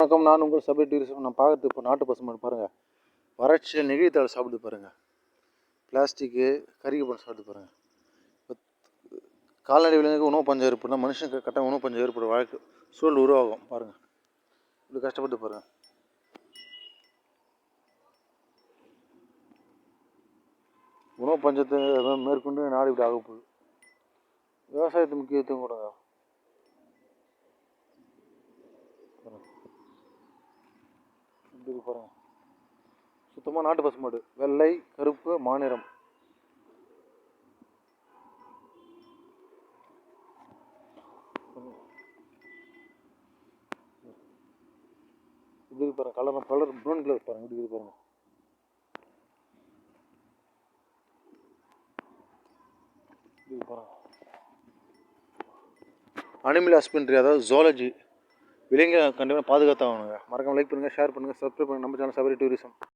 வணக்கம், நான் உங்கள் சபை டூரிசம். நான் பார்க்குறது இப்போ நாட்டு பசுமாடு பாருங்கள். வறட்சியில் நெகிழித்தாள் சாப்பிட்டு பாருங்கள். பிளாஸ்டிக்கு கறிக்கு பண்ண சாப்பிட்டு பாருங்கள். இப்போ கால்நடை விலங்குக்கு உணவு பஞ்சம் ஏற்படுனா மனுஷனுக்கு கட்டாயம் உணவு பஞ்சம் ஏற்படும் வாழ்க்கை சூழல் உருவாகும். பாருங்கள், இப்படி கஷ்டப்பட்டு பாருங்கள். உணவு பஞ்சத்தை மேற்கொண்டு நாடு இப்படி ஆக போகுது. விவசாயத்து முக்கியத்துவம் கொடுங்க. இப்படி பாருங்கள், சுத்தமாக நாட்டு பசுமாடு, வெள்ளை கருப்பு மாநிறம். இப்படி பாருங்கள், கலர் ப்ரௌன் கலர் பாருங்கள். இப்படி பாருங்கள். இப்படி பாருங்கள், அனிமல் ஹஸ்பண்ட்ரி, அதாவது ஜுவாலஜி, விலங்கு கண்டிப்பாக பாதுகாத்தாகணுங்க. மறக்காம லைக் பண்ணுங்கள், ஷேர் பண்ணுங்கள், சப்ஸ்கிரைப் பண்ணுங்கள் நம்ம சேனல் சபரி டூரிசம்.